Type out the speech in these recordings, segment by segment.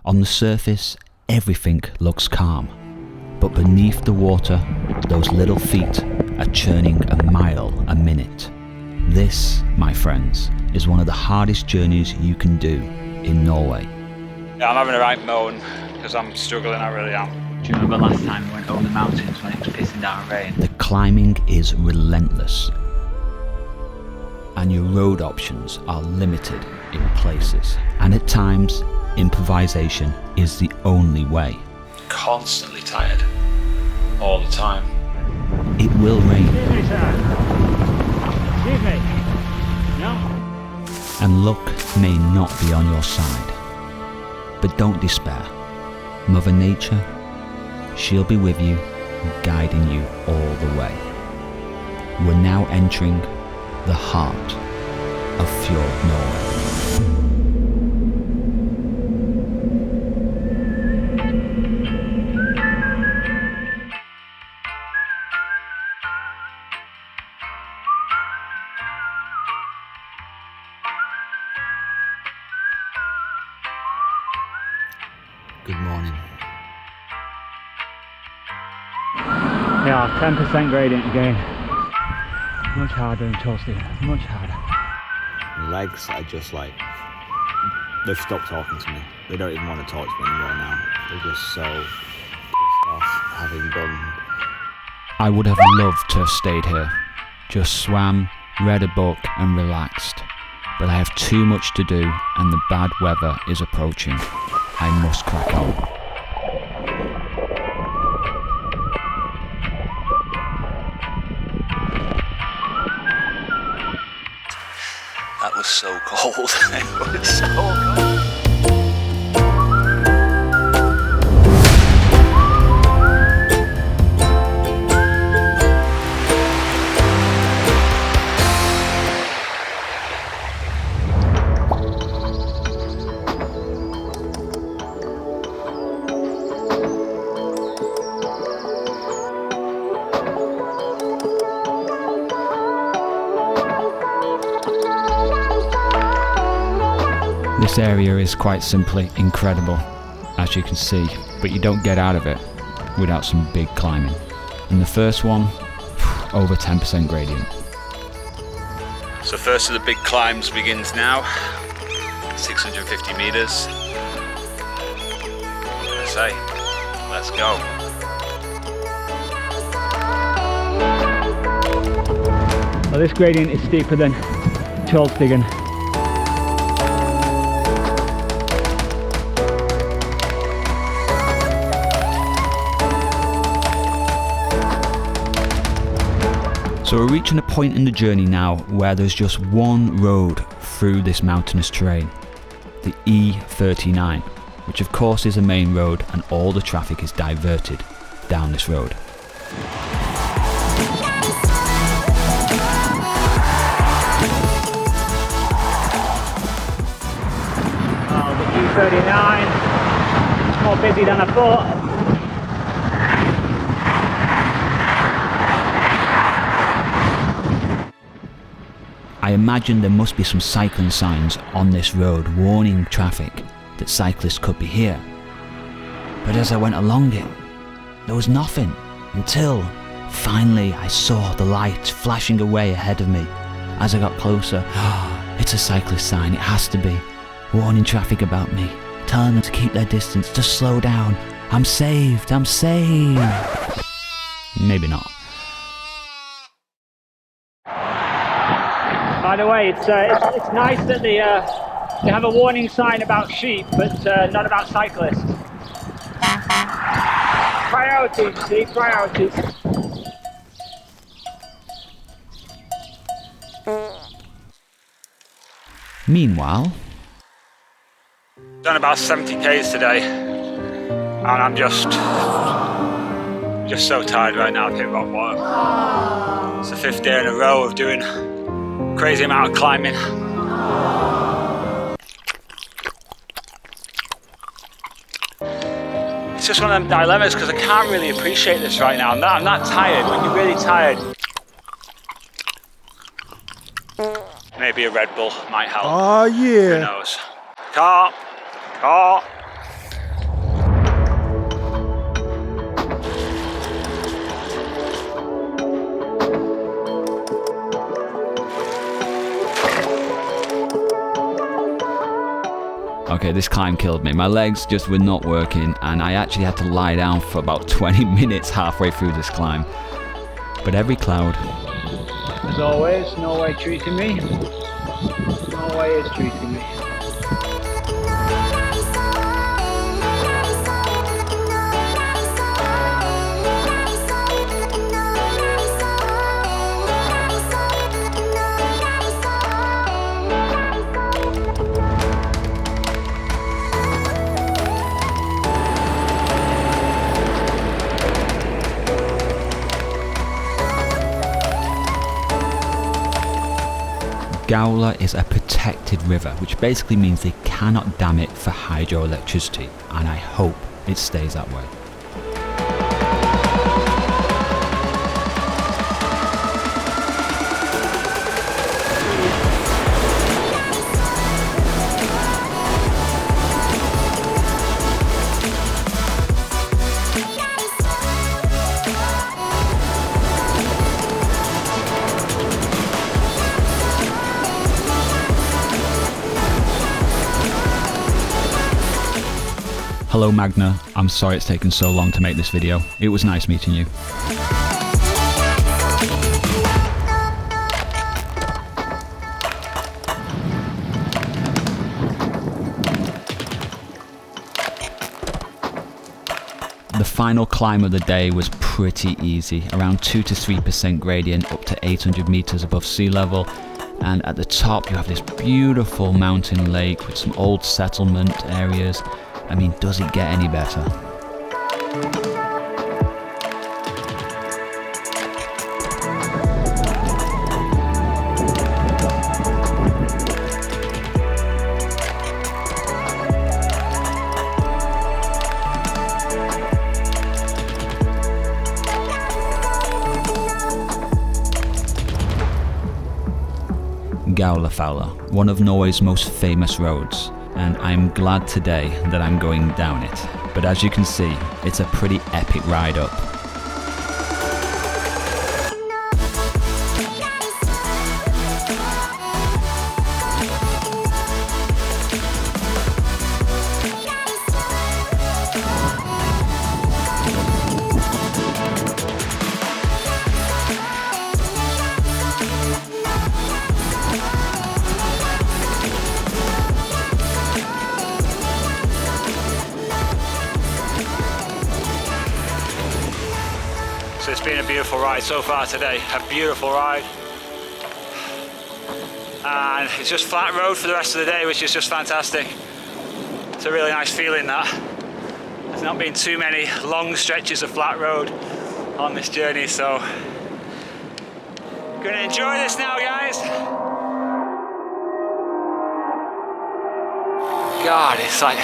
On the surface, everything looks calm, but beneath the water, those little feet are churning a mile a minute. This, my friends, is one of the hardest journeys you can do in Norway. Yeah, I'm having a right moan because I'm struggling, I really am. Do you remember last time we went over the mountains when it was pissing down rain? The climbing is relentless, and your road options are limited in places, and at times, improvisation is the only way. Constantly tired, all the time. It will rain. Excuse me, sir. Excuse me. No? And luck may not be on your side. But don't despair. Mother Nature, she'll be with you, guiding you all the way. We're now entering the heart of Fjord Norway. Good morning. Yeah, 10% gradient again. Much harder than toasted, much harder. My legs are just like, they've stopped talking to me. They don't even want to talk to me anymore now. They're just so pissed off having done. I would have loved to have stayed here. Just swam, read a book and relaxed. But I have too much to do and the bad weather is approaching. I must crack on. That was so cold. It was so cold. This area is quite simply incredible, as you can see, but you don't get out of it without some big climbing. And the first one, over 10% gradient. So first of the big climbs begins now. 650 meters. I say, let's go. Well, this gradient is steeper than Fjordstigen. So we're reaching a point in the journey now where there's just one road through this mountainous terrain, the Ep.5, which of course is a main road and all the traffic is diverted down this road. Oh, the Ep.39, it's more busy than I thought. I imagine there must be some cycling signs on this road warning traffic that cyclists could be here. But as I went along it, there was nothing until finally I saw the light flashing away ahead of me. As I got closer, it's a cyclist sign, it has to be, warning traffic about me, telling them to keep their distance, to slow down. I'm saved, I'm saved. Maybe not. By the way, it's nice that they have a warning sign about sheep, but not about cyclists. Priorities, see, priorities. Meanwhile, Done about 70 k's today, and I'm just so tired right now. I've hit rock bottom. It's the 5th day in a row of doing crazy amount of climbing. It's just one of them dilemmas because I can't really appreciate this right now. I'm not tired. When you're really tired, maybe a Red Bull might help. Oh yeah. Who knows? Car. Okay, this climb killed me. My legs just were not working, and I actually had to lie down for about 20 minutes halfway through this climb. But every cloud... As always, Norway treating me. Norway is treating me. Gaula is a protected river, which basically means they cannot dam it for hydroelectricity, and I hope it stays that way. Hello Magna, I'm sorry it's taken so long to make this video. It was nice meeting you. The final climb of the day was pretty easy, around 2 to 3% gradient up to 800 meters above sea level. And at the top you have this beautiful mountain lake with some old settlement areas. I mean, does it get any better? Gaularfjellet, one of Norway's most famous roads. And I'm glad today that I'm going down it. But as you can see, it's a pretty epic ride up. So it's been a beautiful ride so far today, a beautiful ride. And it's just flat road for the rest of the day, which is just fantastic. It's a really nice feeling that. There's not been too many long stretches of flat road on this journey, so gonna enjoy this now, guys. God, it's like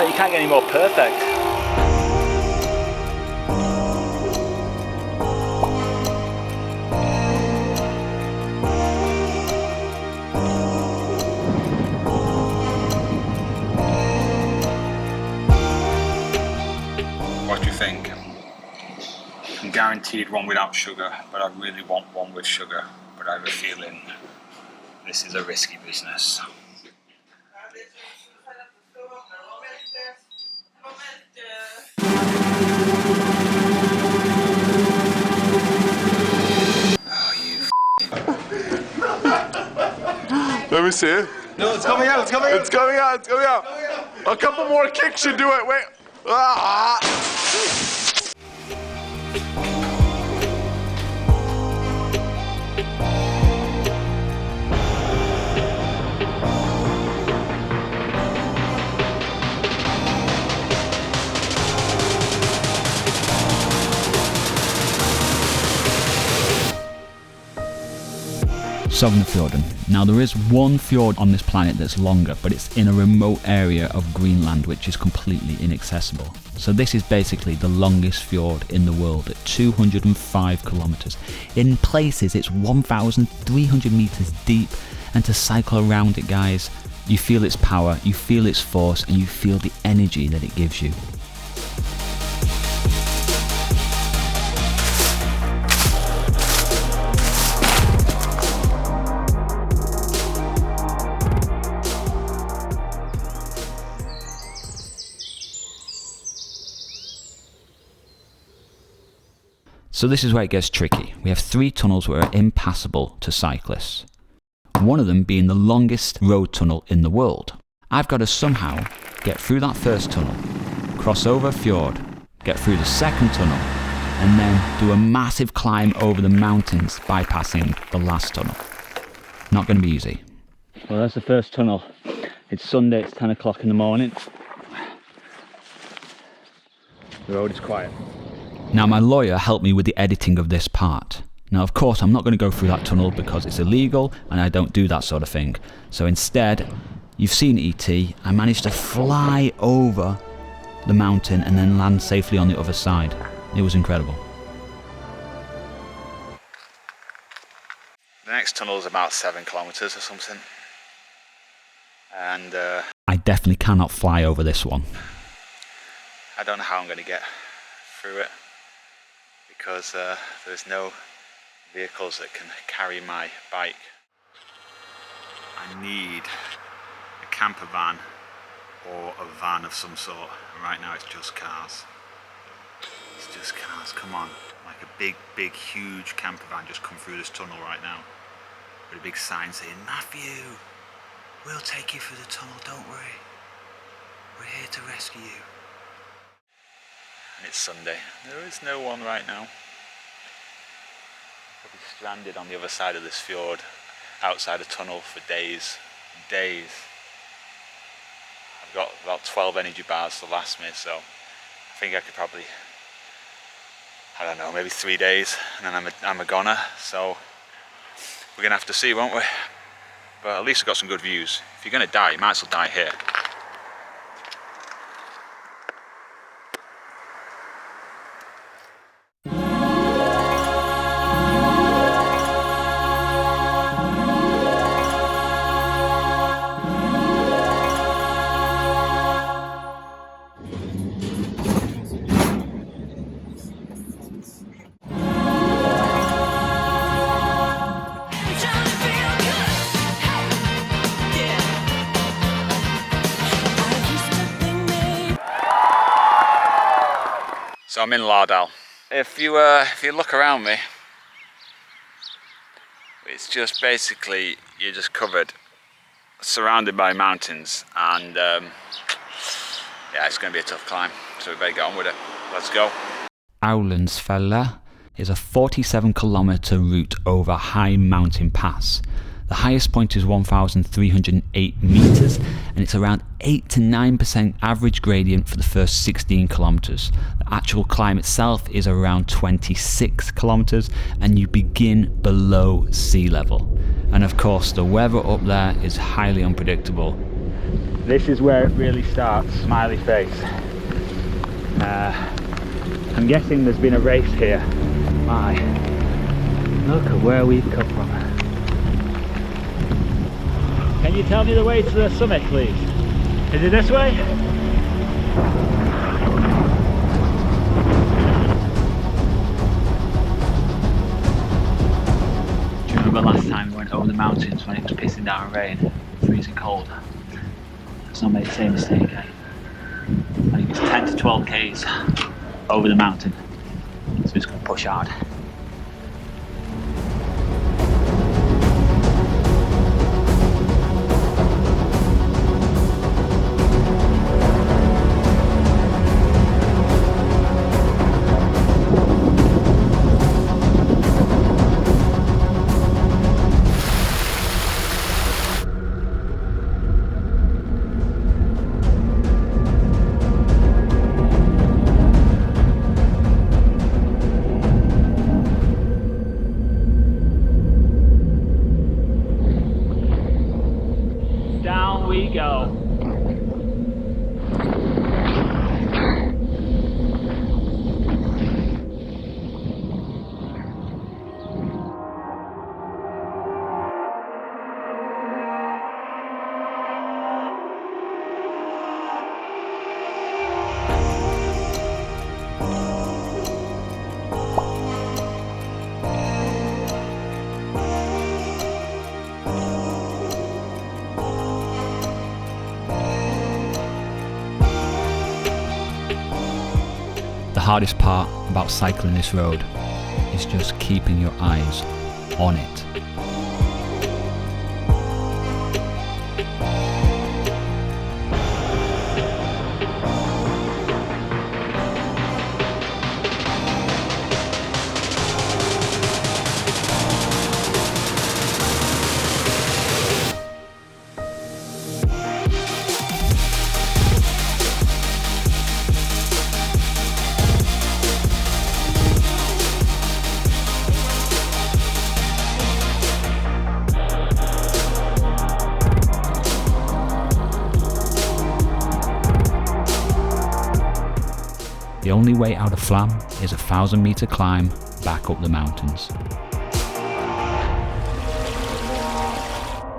you can't get any more perfect. What do you think? I'm guaranteed one without sugar, but I really want one with sugar. But I have a feeling this is a risky business. Let me see. No, it's coming out, it's coming out. It's coming out, it's coming out. A couple more kicks should do it. Wait. Ah. Sognefjorden. Now there is one fjord on this planet that's longer, but it's in a remote area of Greenland which is completely inaccessible. So this is basically the longest fjord in the world at 205 kilometers. In places it's 1,300 meters deep, and to cycle around it, guys, you feel its power, you feel its force, and you feel the energy that it gives you. So this is where it gets tricky. We have 3 tunnels that are impassable to cyclists. One of them being the longest road tunnel in the world. I've got to somehow get through that first tunnel, cross over a fjord, get through the second tunnel, and then do a massive climb over the mountains, bypassing the last tunnel. Not going to be easy. Well, that's the first tunnel. It's Sunday, it's 10 o'clock in the morning. The road is quiet. Now my lawyer helped me with the editing of this part. Now of course I'm not going to go through that tunnel because it's illegal and I don't do that sort of thing. So instead, you've seen E.T., I managed to fly over the mountain and then land safely on the other side. It was incredible. The next tunnel is about 7 kilometers or something. And I definitely cannot fly over this one. I don't know how I'm going to get through it because there's no vehicles that can carry my bike. I need a camper van or a van of some sort, and right now it's just cars. It's just cars, come on. Like a big, huge camper van just come through this tunnel right now with a big sign saying, "Matthew, we'll take you through the tunnel, don't worry. We're here to rescue you." And it's Sunday. There is no one right now. Probably stranded on the other side of this fjord, outside a tunnel for days. I've got about 12 energy bars to last me, so I think I could probably, I don't know, maybe 3 days, and then I'm a goner. So we're gonna have to see, won't we? But at least we've got some good views. If you're gonna die, you might as well die here. So I'm in Lardal. If you look around me, it's just basically, you're just covered, surrounded by mountains, and yeah, it's going to be a tough climb, so we better get on with it. Let's go. Aurlandsfjellet is a 47-kilometer route over a high mountain pass. The highest point is 1,308 meters, and it's around 8 to 9% average gradient for the first 16 kilometers. The actual climb itself is around 26 kilometers, and you begin below sea level. And of course, the weather up there is highly unpredictable. This is where it really starts, smiley face. I'm guessing there's been a race here. My, look at where we've come from. Can you tell me the way to the summit, please? Is it this way? Do you remember last time we went over the mountains when it was pissing down rain, freezing cold? Let's not make the same mistake, eh? I think it's 10 to 12 k's over the mountain, so it's going to push hard. The hardest part about cycling this road is just keeping your eyes on it. The only way out of Flåm is a 1,000-meter climb back up the mountains.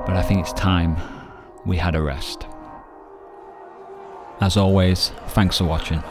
But I think it's time we had a rest. As always, thanks for watching.